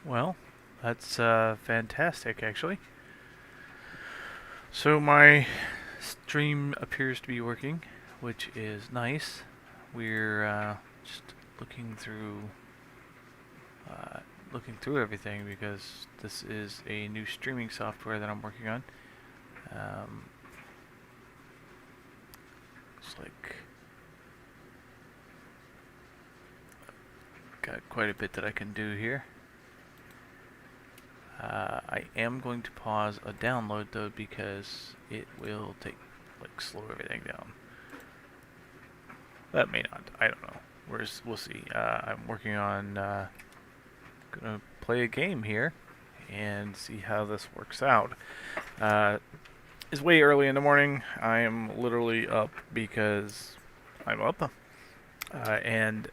Well, that's fantastic, actually. So my stream appears to be working, which is nice. We're just looking through uh, looking through everything because this is a new streaming software that I'm working on. Um, it's like got quite a bit that I can do here. I am going to pause a download though because it will slow everything down. That may not. I don't know. We'll see. I'm working on gonna play a game here and see how this works out. It's way early in the morning. I am literally up because I'm up, and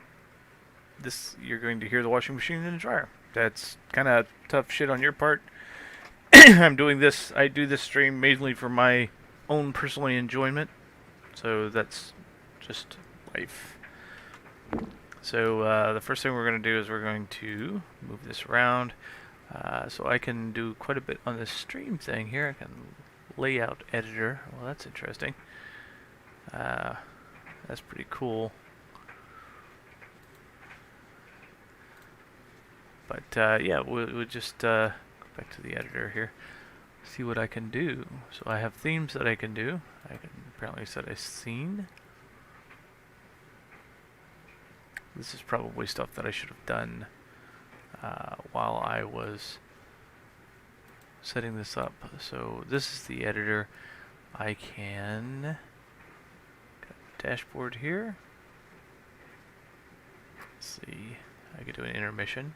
this you're going to hear the washing machine and the dryer. That's kind of tough shit on your part. I'm doing this. I do this stream mainly for my own personal enjoyment, so that's just life. So the first thing we're going to do is we're going to move this around, so I can do quite a bit on this stream thing here. I can layout editor. Well, that's interesting. That's pretty cool. But yeah, we'll just go back to the editor here. See what I can do. So I have themes that I can do. I can apparently set a scene. This is probably stuff that I should have done while I was setting this up. So this is the editor. I can got dashboard here. Let's see. I could do an intermission.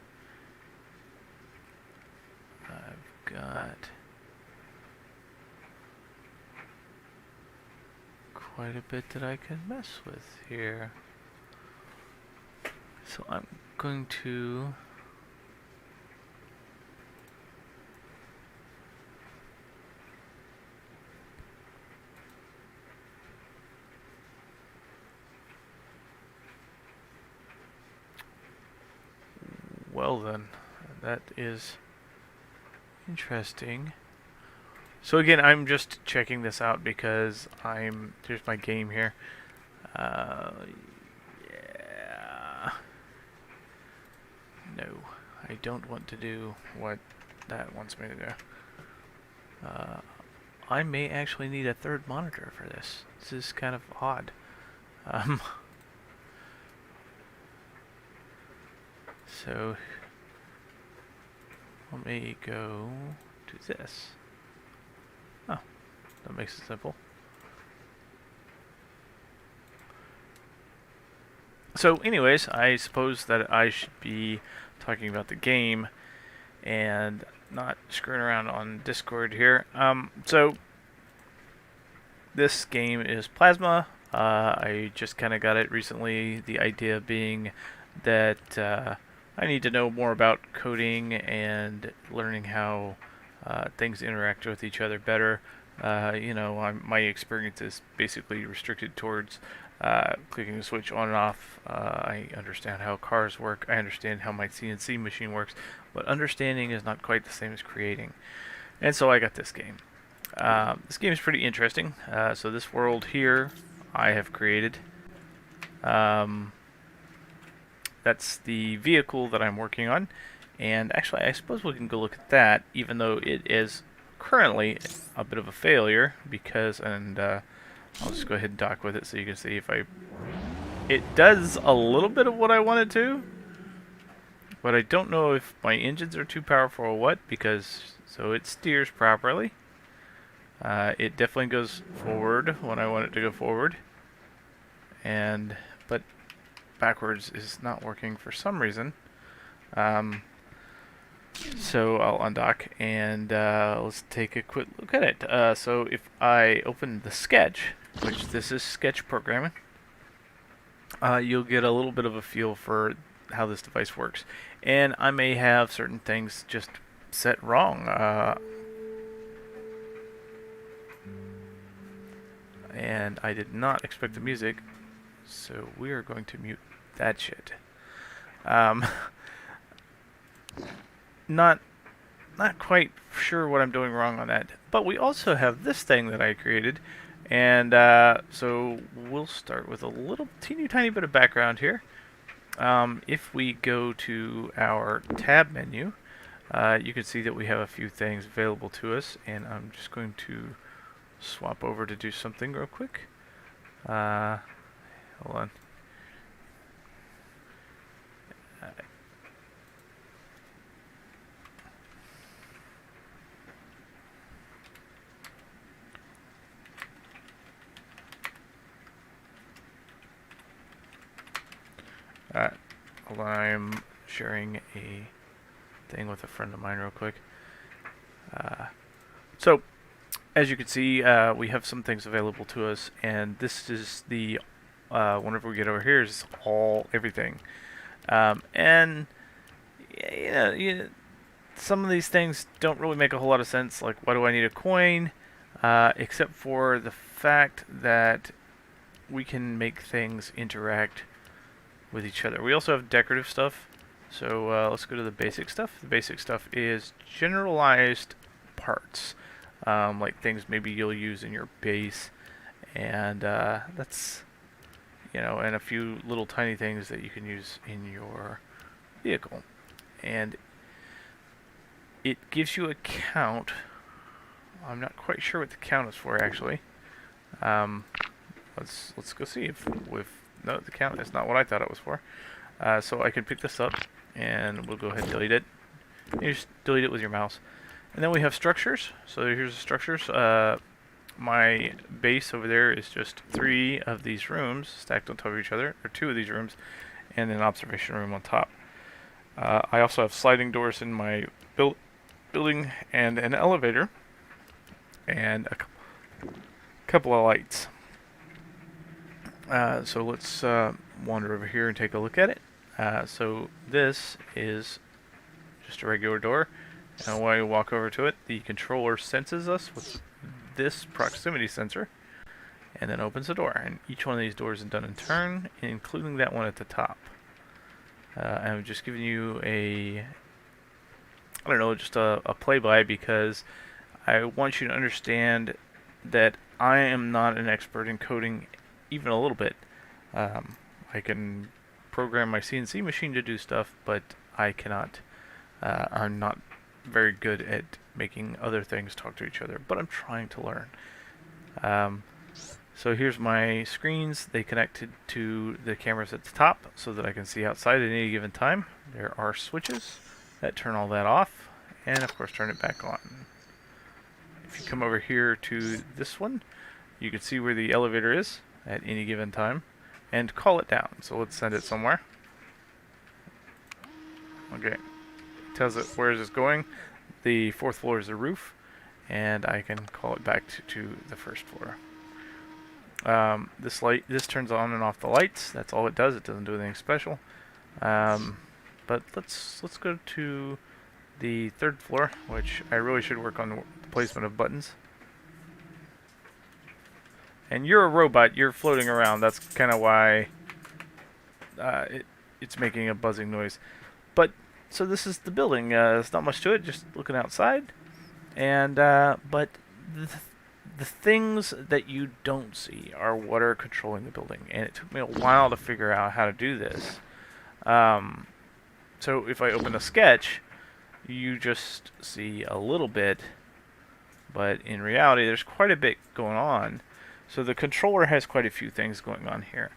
I've got quite a bit that I can mess with here. So I'm going to well then, that is interesting. So again, I'm just checking this out because here's my game here. Yeah. No, I don't want to do what that wants me to do. I may actually need a third monitor for this. This is kind of odd. So let me go to this. Oh, that makes it simple. So anyways, I suppose that I should be talking about the game and not screwing around on Discord here. So this game is Plasma. I just kind of got it recently. The idea being that I need to know more about coding and learning how things interact with each other better. My experience is basically restricted towards clicking the switch on and off. I understand how cars work. I understand how my CNC machine works, but understanding is not quite the same as creating. And so I got this game. This game is pretty interesting. So this world here I have created. That's the vehicle that I'm working on. And actually, I suppose we can go look at that, even though it is currently a bit of a failure, because, I'll just go ahead and dock with it so you can see if it does a little bit of what I want it to, but I don't know if my engines are too powerful or what, so it steers properly. It definitely goes forward when I want it to go forward, but backwards is not working for some reason. So I'll undock and let's take a quick look at it. So if I open the sketch, which this is sketch programming, you'll get a little bit of a feel for how this device works. And I may have certain things just set wrong. And I did not expect the music, so we are going to mute that shit. not quite sure what I'm doing wrong on that. But we also have this thing that I created, and so we'll start with a little teeny tiny bit of background here. If we go to our tab menu, you can see that we have a few things available to us, and I'm just going to swap over to do something real quick. Hold on. Hold on, I'm sharing a thing with a friend of mine real quick. So, as you can see, we have some things available to us, and this is the, whenever we get over here, is everything. And, some of these things don't really make a whole lot of sense, like why do I need a coin, except for the fact that we can make things interact with each other. We also have decorative stuff, so let's go to the basic stuff. The basic stuff is generalized parts, like things maybe you'll use in your base, and that's, and a few little tiny things that you can use in your vehicle. And it gives you a count. I'm not quite sure what the count is for, actually. Let's go see if no, the count is not what I thought it was for. So I can pick this up, and we'll go ahead and delete it. You just delete it with your mouse. And then we have structures. So here's the structures. My base over there is just 3 of these rooms stacked on top of each other, or 2 of these rooms, and an observation room on top. I also have sliding doors in my building, and an elevator, and a couple of lights. So let's wander over here and take a look at it. So this is just a regular door, and when I walk over to it, the controller senses us with this proximity sensor, and then opens the door. And each one of these doors is done in turn, including that one at the top. I'm just giving you just a play-by, because I want you to understand that I am not an expert in coding even a little bit. I can program my CNC machine to do stuff, but I cannot. I'm not very good at making other things talk to each other, but I'm trying to learn. So here's my screens. They connected to the cameras at the top so that I can see outside at any given time. There are switches that turn all that off, and of course turn it back on. If you come over here to this one, you can see where the elevator is at any given time, and call it down. So let's send it somewhere. Okay, it tells it where is it going. The 4th floor is the roof, and I can call it back to the 1st floor. This turns on and off the lights. That's all it does. It doesn't do anything special. But let's go to the 3rd floor, which I really should work on the placement of buttons. And you're a robot. You're floating around. That's kind of why it's making a buzzing noise. But so this is the building. There's not much to it. Just looking outside, and but the things that you don't see are what are controlling the building, and it took me a while to figure out how to do this. So if I open a sketch, you just see a little bit, but in reality there's quite a bit going on. So the controller has quite a few things going on here.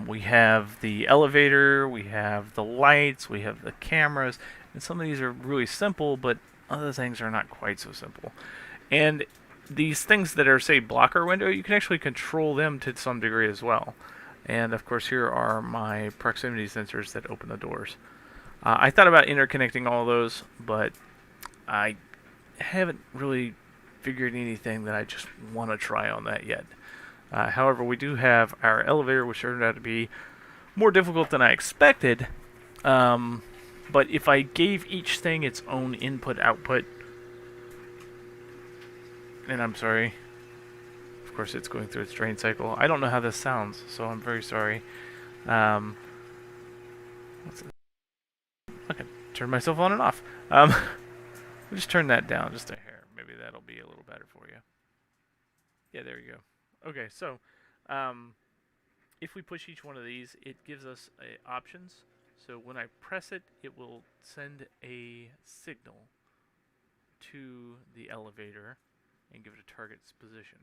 We have the elevator, we have the lights, we have the cameras, and some of these are really simple, but other things are not quite so simple. And these things that are, say, blocker window, you can actually control them to some degree as well. And of course here are my proximity sensors that open the doors. I thought about interconnecting all those, but I haven't really figured anything that I just want to try on that yet. However, we do have our elevator, which turned out to be more difficult than I expected. But if I gave each thing its own input-output, and I'm sorry, of course it's going through its drain cycle. I don't know how this sounds, so I'm very sorry. Let's turn myself on and off. We'll just turn that down just a hair. Maybe that'll be a little better for you. Yeah, there you go. Okay, so if we push each one of these, it gives us options. So when I press it, it will send a signal to the elevator and give it a target's position.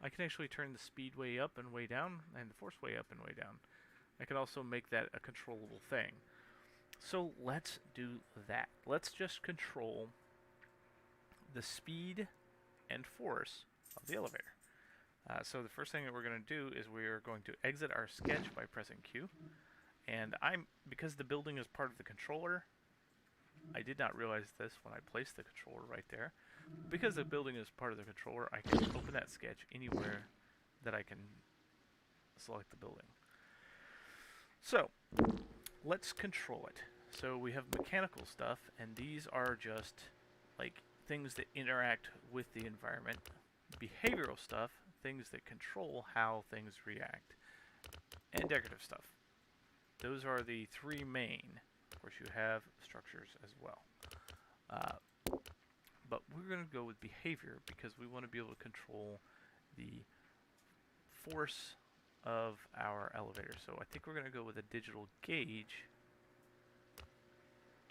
I can actually turn the speed way up and way down, and the force way up and way down. I can also make that a controllable thing. So let's do that. Let's just control the speed and force of the elevator. So the first thing that we're going to do is we're going to exit our sketch by pressing Q. And because the building is part of the controller, I did not realize this when I placed the controller right there. Because the building is part of the controller, I can open that sketch anywhere that I can select the building. So, let's control it. So we have mechanical stuff, and these are just like things that interact with the environment. Behavioral stuff, things that control how things react. And decorative stuff. Those are the three main. Of course, you have structures as well. But we're going to go with behavior because we want to be able to control the force of our elevator. So I think we're going to go with a digital gauge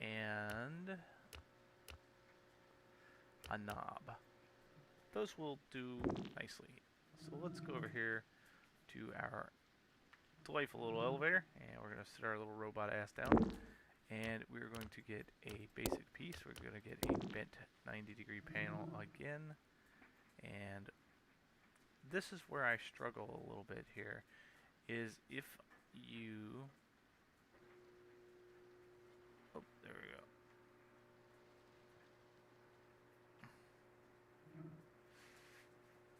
and a knob. Those will do nicely. So let's go over here to our delightful little elevator, and we're going to sit our little robot ass down. And we're going to get a basic piece. We're going to get a bent 90-degree panel again. And this is where I struggle a little bit here, is if you... Oh, there we go.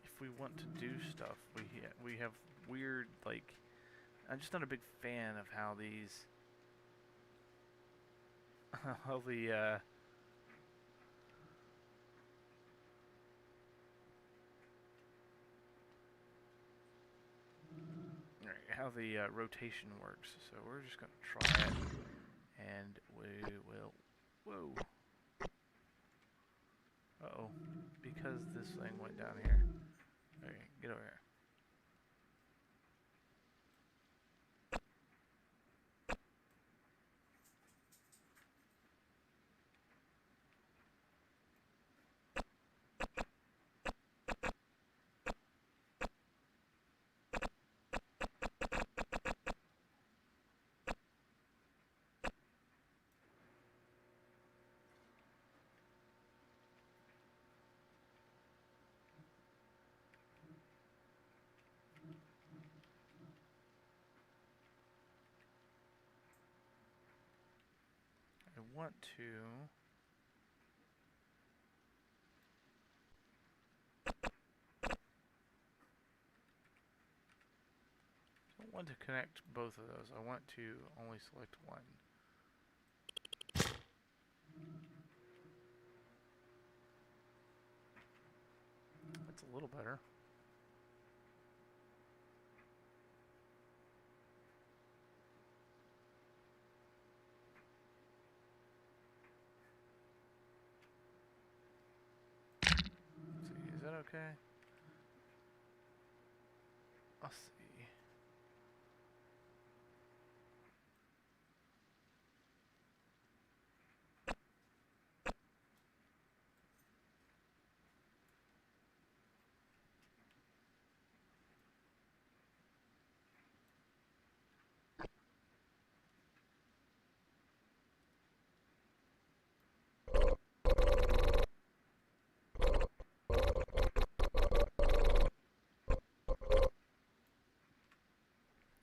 If we want to do stuff, we have weird, like... I'm just not a big fan of how these... how the rotation works. So we're just going to try it, and we will... Whoa. Uh-oh. Because this thing went down here. Okay, get over here. I want to... I don't want to connect both of those. I want to only select one. That's a little better. Let's see, is that okay? Let's see.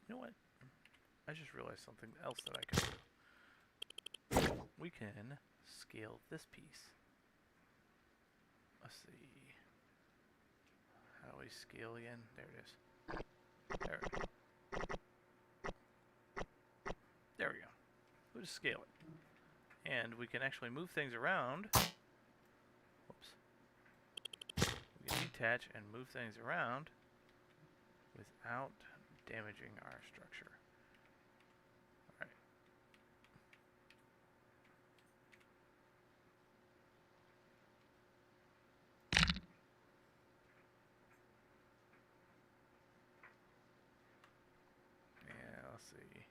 You know what? I just realized something else that I can do. We can scale this piece. Let's see. How do we scale again? There it is. There we go. There we go. We'll just scale it. And we can actually move things around. Whoops. We can detach and move things around without damaging our structure. Alright. see.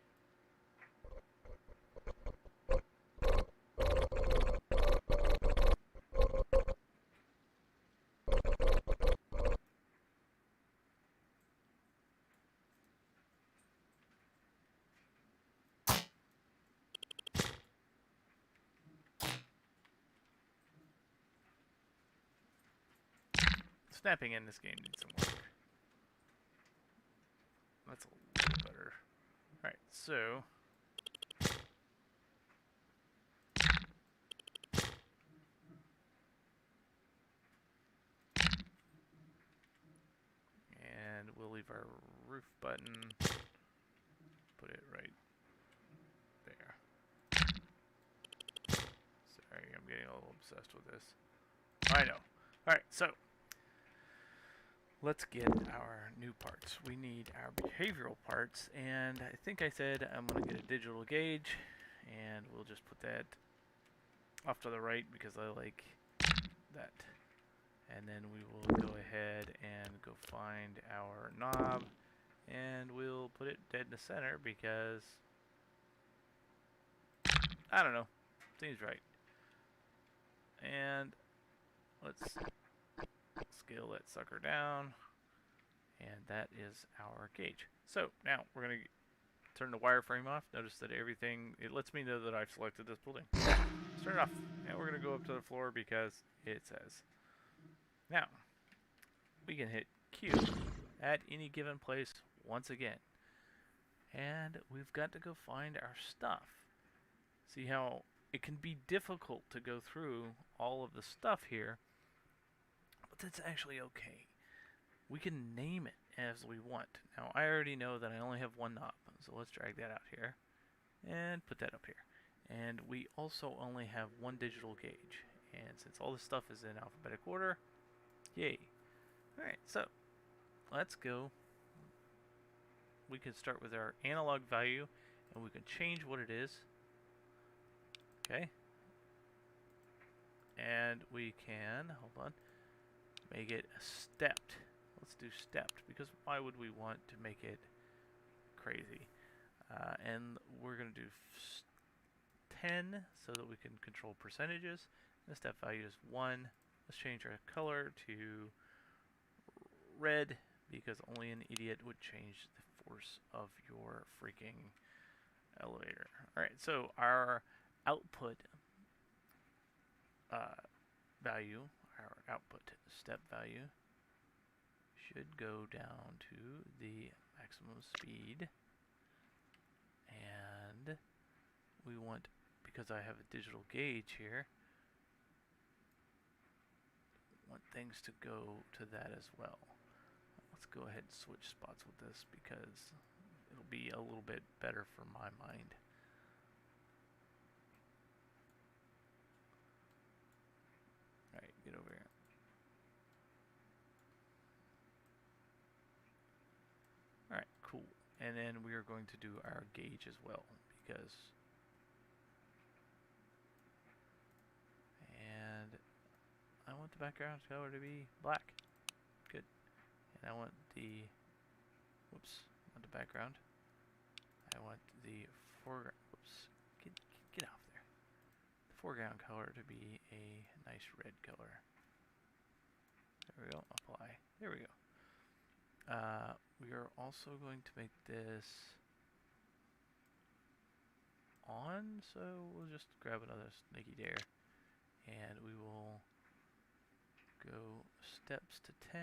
Snapping in this game needs some work. That's a little better. Alright, so and we'll leave our roof button, put it right there. Sorry, I'm getting a little obsessed with this. I know. Alright, so let's get our new parts. We need our behavioral parts, and I think I said I'm going to get a digital gauge, and we'll just put that off to the right because I like that. And then we will go ahead and go find our knob, and we'll put it dead in the center because, I don't know, seems right. And let's scale that sucker down, and that is our gauge. So now we're going to turn the wireframe off. Notice that everything, it lets me know that I've selected this building. Let's turn it off. Now we're going to go up to the floor because it says. Now, we can hit Q at any given place once again. And we've got to go find our stuff. See how it can be difficult to go through all of the stuff here, but that's actually okay. We can name it as we want. Now, I already know that I only have one knob, so let's drag that out here and put that up here. And we also only have one digital gauge. And since all this stuff is in alphabetic order, yay. Alright, so let's go. We can start with our analog value, and we can change what it is. Okay. And we can, hold on, make it stepped. Let's do stepped, because why would we want to make it crazy? And we're going to do 10 so that we can control percentages. The step value is 1. Let's change our color to red, because only an idiot would change the force of your freaking elevator. Alright, so our output value, our output step value, should go down to the maximum speed. And we want, because I have a digital gauge here, want things to go to that as well. Let's go ahead and switch spots with this because it'll be a little bit better for my mind. Alright, get over here. Alright, cool. And then we are going to do our gauge as well, because... And I want the background color to be black. Good. And I want the... Whoops. I want the background. I want the foreground... Whoops. Get off there. The foreground color to be a nice red color. There we go. Apply. There we go. We are also going to make this on, so we'll just grab another snaky dare, and we will go steps to 10.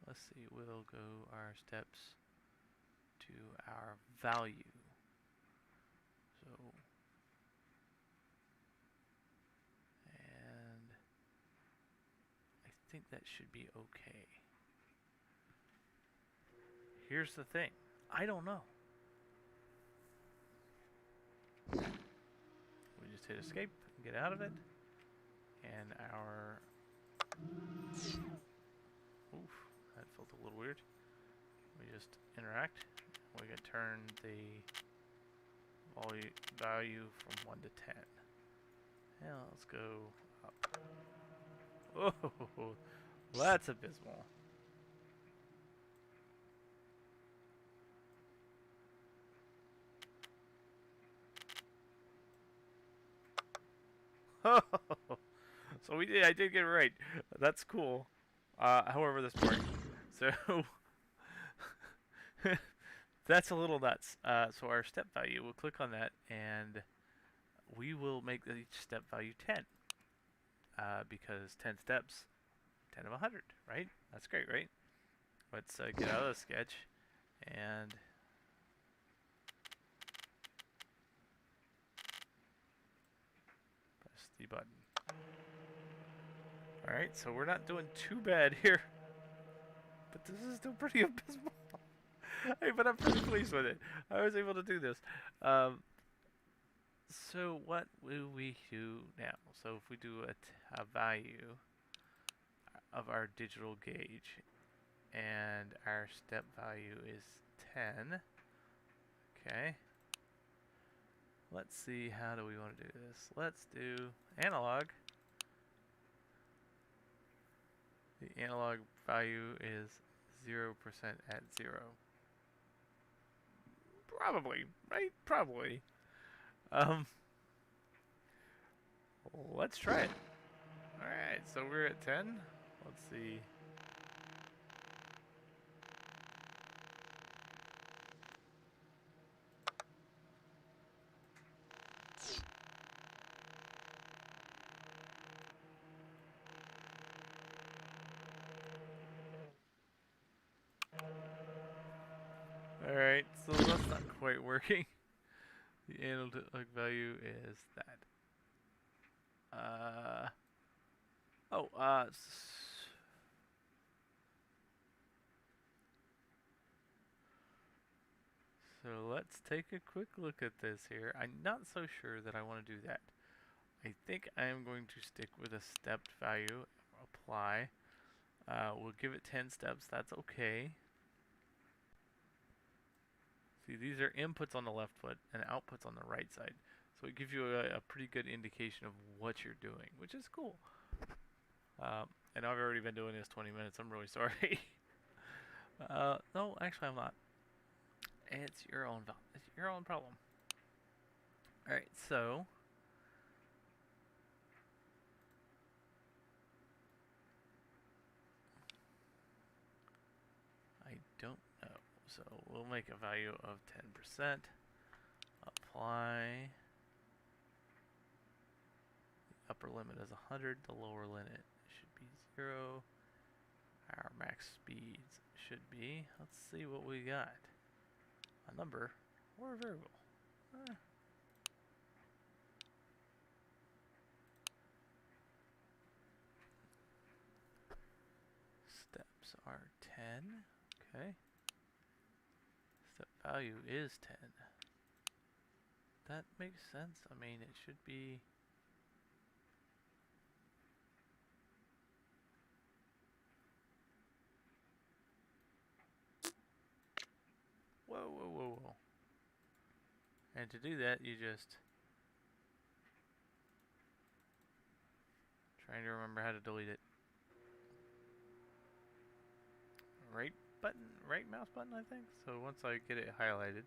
Let's see, we'll go our steps to our value. So, and I think that should be okay. Here's the thing. I don't know. We just hit escape and get out of it. And our... Oof, that felt a little weird. We just interact. We can turn the value from 1 to 10. Now let's go up. Oh, that's abysmal. So I did get it right. That's cool. However, this part. So that's a little nuts. So our step value, we'll click on that, and we will make each step value 10. Because 10 steps, 10 of 100, right? That's great, right? Let's get out of the sketch, and press the button. Alright, so we're not doing too bad here. But this is still pretty abysmal. Hey, but I'm pretty pleased with it. I was able to do this. So what will we do now? So if we do a value of our digital gauge, and our step value is 10. Okay. Let's see, how do we want to do this? Let's do analog. The analog value is 0% at 0. Probably, right? Probably. Let's try it. Alright, so we're at 10. Let's see. Alright, so that's not quite working. The analog value is that. So let's take a quick look at this here. I'm not so sure that I want to do that. I think I am going to stick with a stepped value. Apply. We'll give it 10 steps. That's okay. See, these are inputs on the left foot and outputs on the right side. So it gives you a pretty good indication of what you're doing, which is cool. And I've already been doing this 20 minutes. I'm really sorry. No, actually I'm not. It's your own problem. All right, so I don't know. So we'll make a value of 10%. Apply. The upper limit is 100. The lower limit should be 0. Our max speeds should be, let's see what we got. A number or a variable. Steps are 10. Okay. Step value is 10. That makes sense. I mean, it should be... Whoa, whoa, whoa, whoa. And to do that, you just... Trying to remember how to delete it. Right button, right mouse button, I think. So once I get it highlighted,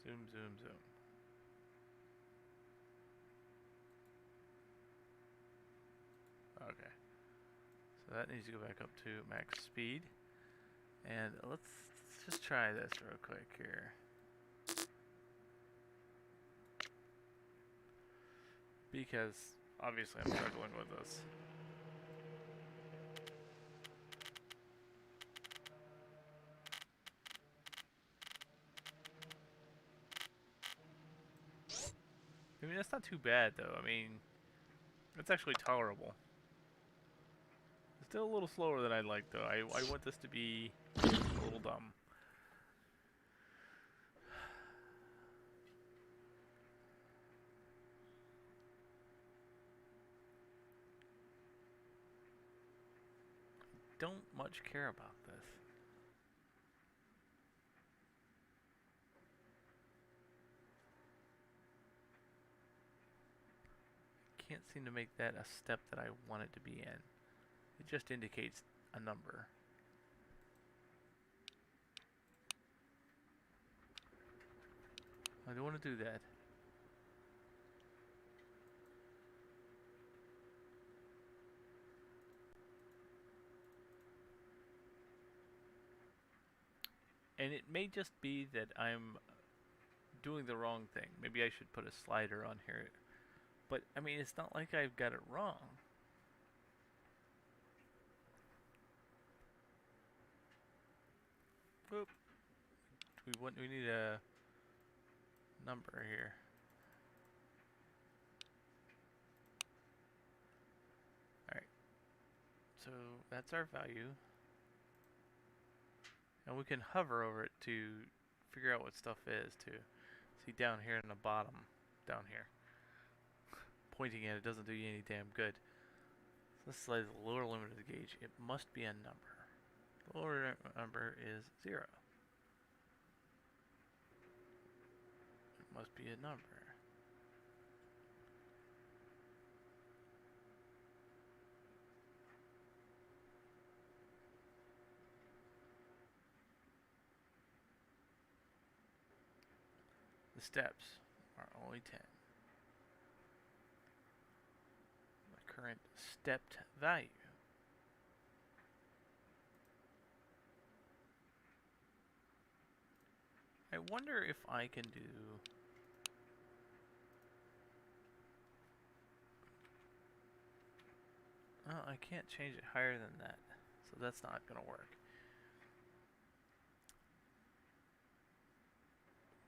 zoom, zoom, zoom. Okay. So that needs to go back up to max speed. And let's just try this real quick here. Because obviously I'm struggling with this. I mean, that's not too bad though. I mean, it's actually tolerable. It's still a little slower than I'd like though. I want this to be a little dumb. Don't much care about this. Can't seem to make that a step that I want it to be in. It just indicates a number. I don't want to do that. And it may just be that I'm doing the wrong thing. Maybe I should put a slider on here. But, I mean, it's not like I've got it wrong. Boop. We need a number here. Alright. So, that's our value. And we can hover over it to figure out what stuff is, too. See down here in the bottom. Down here. Pointing at it doesn't do you any damn good. So this is the lower limit of the gauge. It must be a number. The lower number is 0. It must be a number. The steps are only 10. The current stepped value. I wonder if I can do... Oh, I can't change it higher than that, so that's not going to work.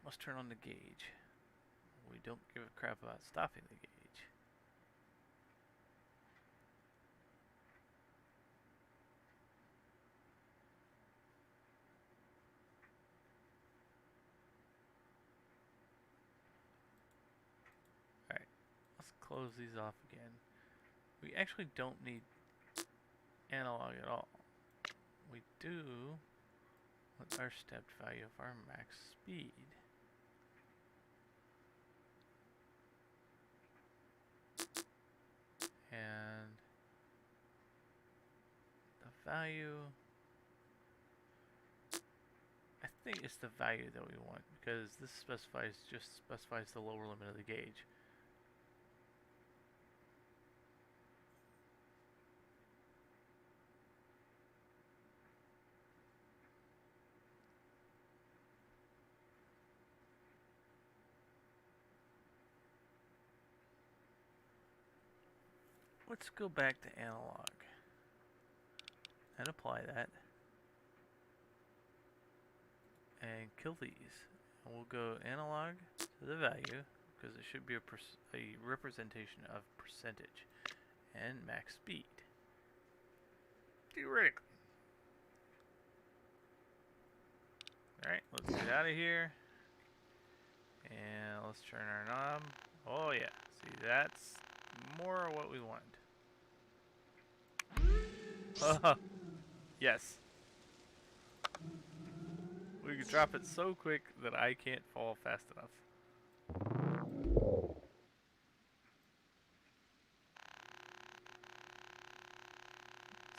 Must turn on the gauge. We don't give a crap about stopping the gauge. Alright, let's close these off again. We actually don't need analog at all. We do want our stepped value of our max speed. And the value, I think it's the value that we want, because this just specifies the lower limit of the gauge. Let's go back to analog and apply that and kill these. And we'll go analog to the value, because it should be a representation of percentage, and max speed. Theoretically. Alright, let's get out of here. And let's turn our knob. Oh yeah, see, that's more what we want. Yes. We can drop it so quick that I can't fall fast enough.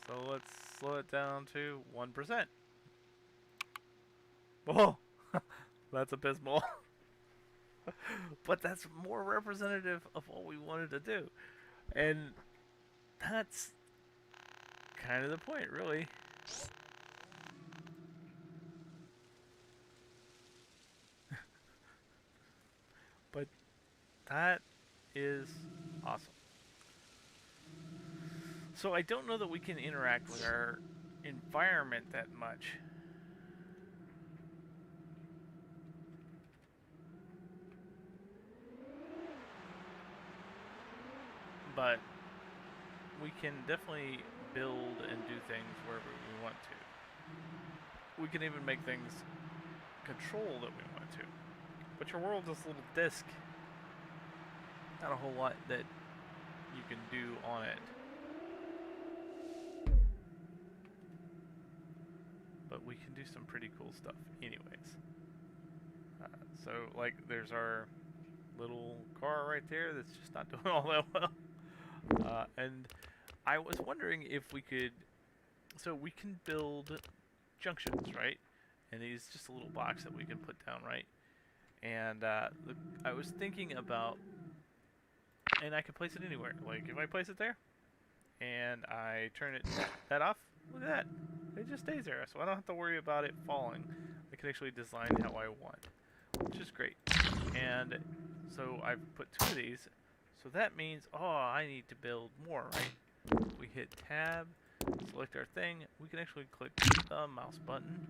So let's slow it down to 1%. Whoa! That's abysmal. But that's more representative of what we wanted to do. And that's kind of the point, really. But that is awesome. So I don't know that we can interact with our environment that much. But we can definitely build and do things wherever we want to. We can even make things control that we want to. But your world is a little disk. Not a whole lot that you can do on it. But we can do some pretty cool stuff anyways. So, like, there's our little car right there that's just not doing all that well. And I was wondering if we could... So we can build junctions, right? And these just a little box that we can put down, right? And I was thinking about... And I can place it anywhere. Like, if I place it there, and I turn that off, look at that. It just stays there, so I don't have to worry about it falling. I can actually design how I want, which is great. And so I've put 2 of these, so that means, oh, I need to build more, right? If we hit tab, select our thing, we can actually click the mouse button,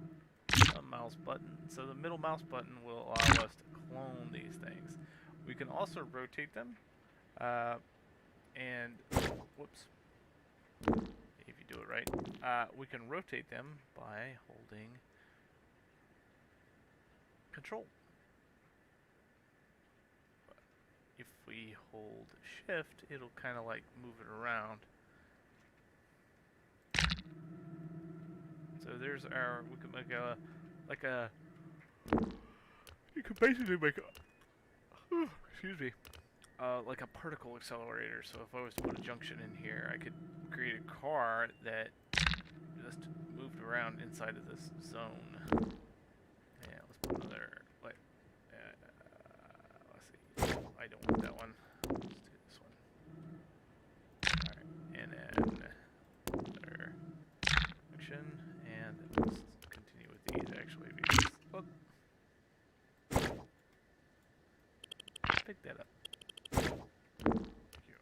so the middle mouse button will allow us to clone these things. We can also rotate them, and, whoops, if you do it right, we can rotate them by holding Control. If we hold Shift, it'll kind of like move it around. So there's our, we can make a, like a, you could basically make a, excuse me, like a particle accelerator. So if I was to put a junction in here, I could create a car that just moved around inside of this zone. Yeah, let's put another, like, let's see, I don't want that one. Let's do this one. Alright, and then another junction, and let's continue with these actually, because, oh, pick that up. Thank you.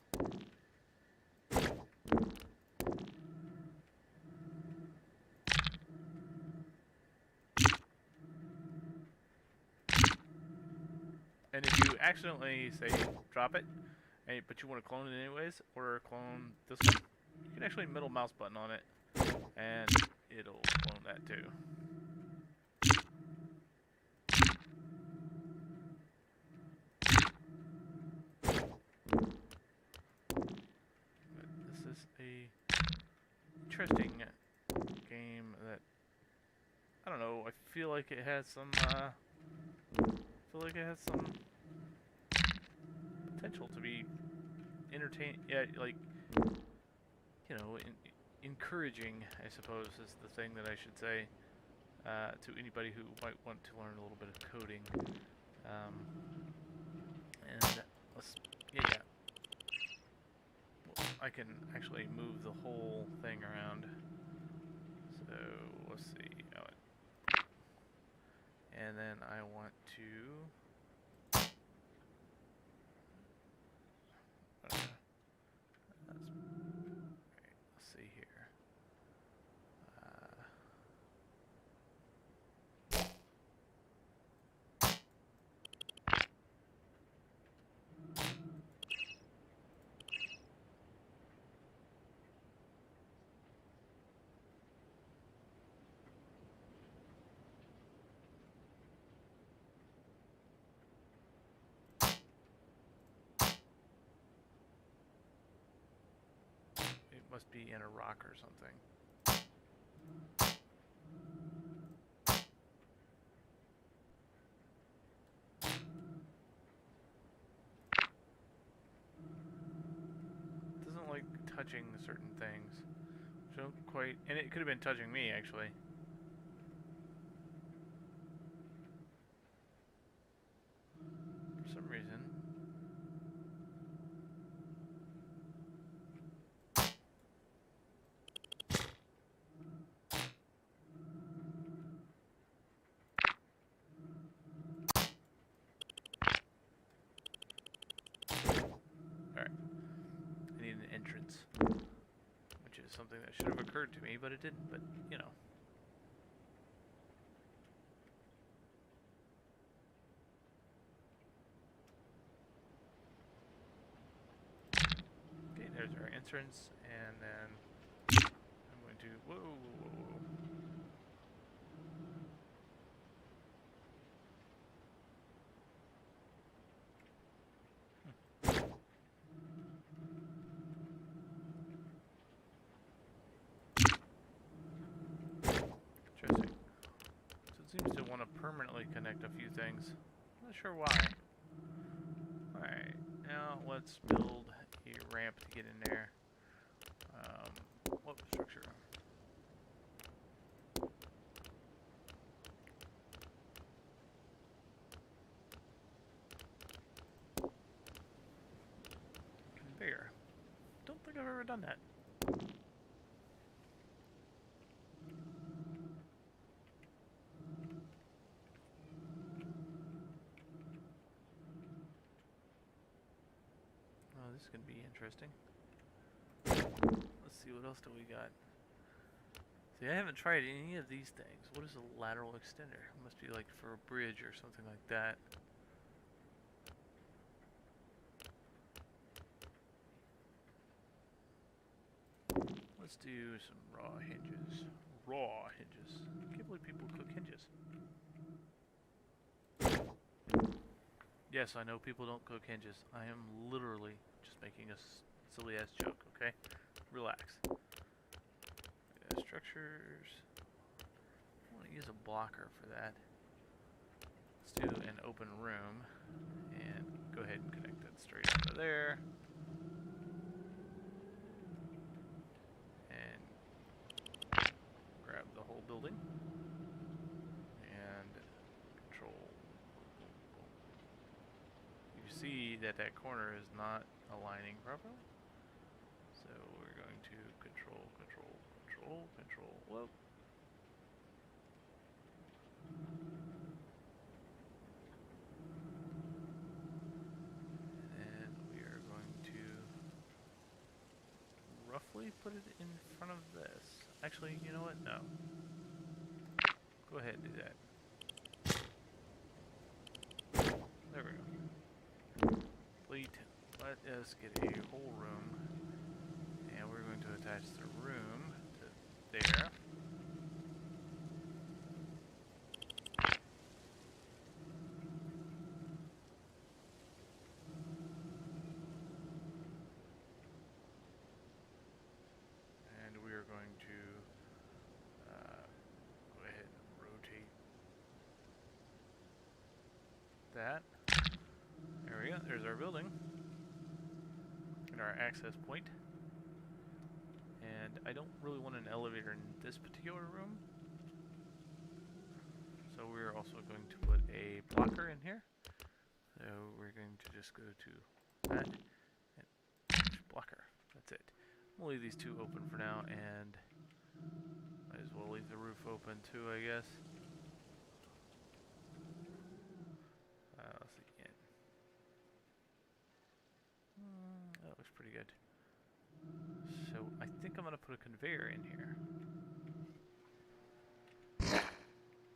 And if you accidentally say drop it, but you want to clone it anyways, or clone this one, you can actually middle mouse button on it, and it'll clone that too. But this is a interesting game that, I don't know, I feel like it has some potential to be entertaining. Yeah, like, you know, encouraging, I suppose, is the thing that I should say to anybody who might want to learn a little bit of coding. And let's, yeah. Well, I can actually move the whole thing around. So let's see. And then I want to. Let's see here. It must be in a rock or something. It doesn't like touching certain things. Which don't quite, and it could have been touching me actually. For some reason. Alright. I need an entrance. Which is something that should have occurred to me, but it didn't, but, you know. Okay, there's our entrance, and then I'm going to, whoa. Interesting. So it seems to want to permanently connect a few things. Not sure why. Alright, now let's build a ramp to get in there. What structure? Conveyor. Don't think I've ever done that. This is going to be interesting. Let's see, what else do we got? See, I haven't tried any of these things. What is a lateral extender? It must be like for a bridge or something like that. Let's do some raw hinges. Raw hinges. I can't believe people cook hinges. Yes, I know people don't cook hinges. I am literally just making a silly ass joke, okay? Relax. Structures. I want to use a blocker for that. Let's do an open room and go ahead and connect that straight over there. And grab the whole building and control. You see that that corner is not aligning properly. So we're going to control. Whoa. And we are going to roughly put it in front of this. Actually, you know what? No. Go ahead and do that. There we go. Complete. Let us get a whole room. And we're going to attach the room to there. And we are going to go ahead and rotate that. There we go. There's our building and our access point. And I don't really want an elevator in this particular room. So we're also going to put a blocker in here. So we're going to just go to that and blocker. That's it. We'll leave these two open for now, and might as well leave the roof open too, I guess. Let's see again. That looks pretty good. So I think I'm going to put a conveyor in here.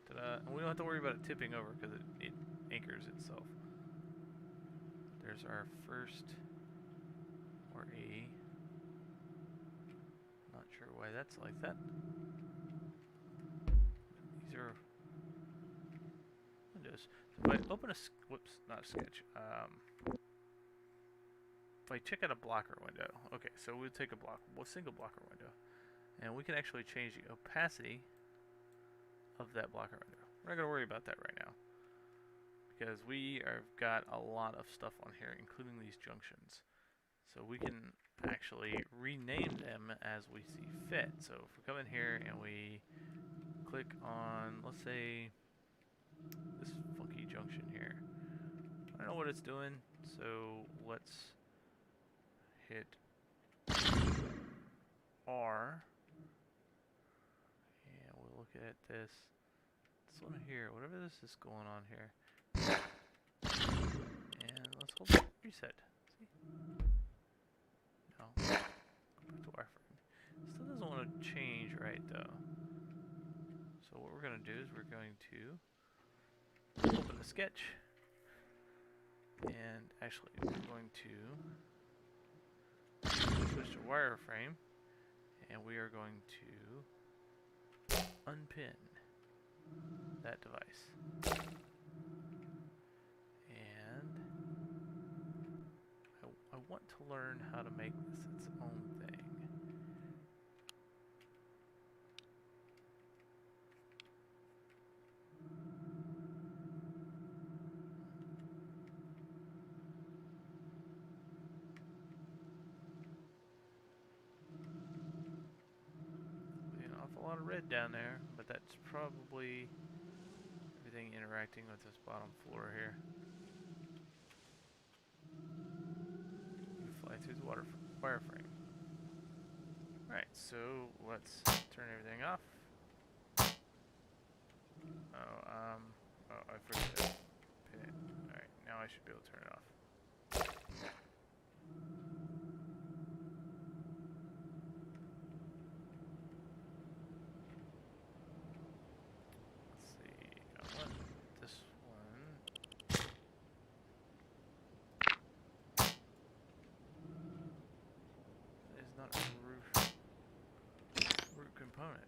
Ta-da. And we don't have to worry about it tipping over because it anchors itself. There's our first, or a, not sure why that's like that. These are windows. So if I open a, whoops, not a sketch. If I check out a blocker window, okay, so we'll take a single blocker window, and we can actually change the opacity of that blocker window. We're not going to worry about that right now, because we have got a lot of stuff on here, including these junctions. So we can actually rename them as we see fit. So if we come in here and we click on, let's say, this funky junction here. I don't know what it's doing, so let's hit R, and we'll look at this one here, whatever this is going on here, and let's hold it, reset. See? No, go back to wireframe. Still doesn't want to change right though. So what we're going to do is we're going to open the sketch, and actually we're going to switch to wireframe, and we are going to unpin that device. And I want to learn how to make this its own thing. An awful lot of red down there, but that's probably everything interacting with this bottom floor here. You fly through the wireframe. Alright, so let's turn everything off. Oh, I forgot to pin it. Alright, now I should be able to turn it off. component.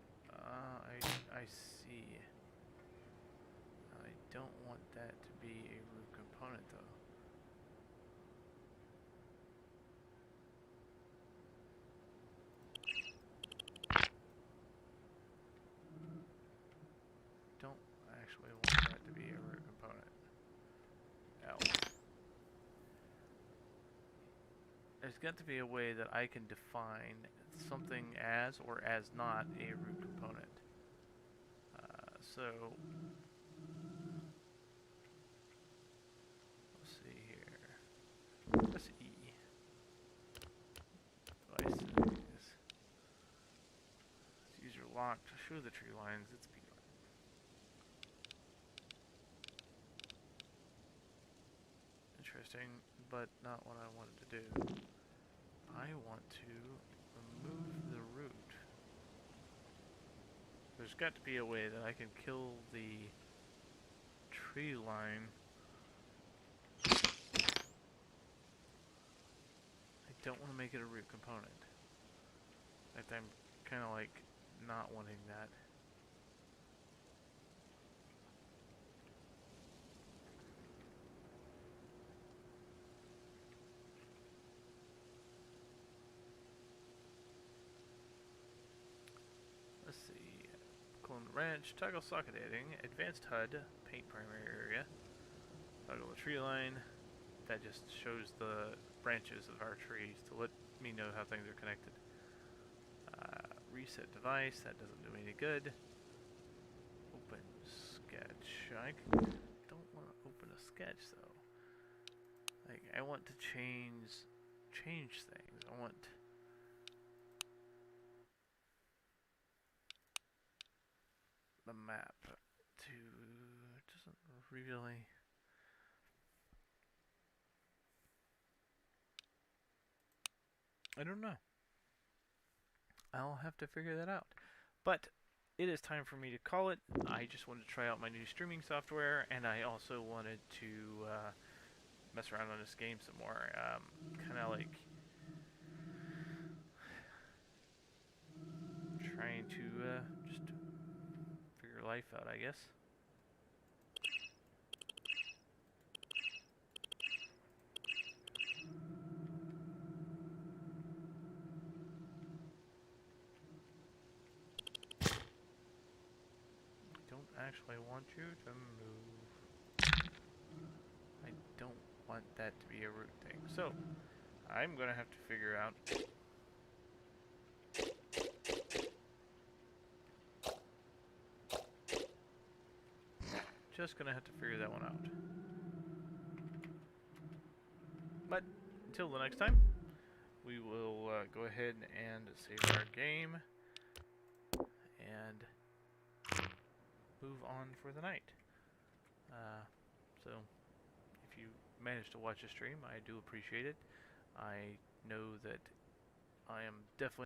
I see. I don't want that to be a root component, though. Don't actually want that to be a root component. L. There's got to be a way that I can define something as or as not a root component. So let's see here. Press E. Devices. User locked. Show the tree lines. It's P line. Interesting, but not what I wanted to do. I want to remove the root. There's got to be a way that I can kill the tree line. I don't want to make it a root component. In fact, I'm kind of like not wanting that. Let's see. Clone the branch, toggle socket editing, advanced HUD, paint primary area, toggle the tree line. That just shows the branches of our trees to let me know how things are connected. Reset device, that doesn't do me any good. Open sketch. I don't want to open a sketch though. Like, I want to change things. I want the map to, it doesn't really, I don't know. I'll have to figure that out. But it is time for me to call it. I just wanted to try out my new streaming software, and I also wanted to mess around on this game some more. Kind of like trying to just figure life out, I guess. I don't actually want you to move. I don't want that to be a root thing. So, I'm going to have to figure out just going to have to figure that one out. But until the next time, we will go ahead and save our game and move on for the night. So, if you managed to watch the stream, I do appreciate it. I know that I am definitely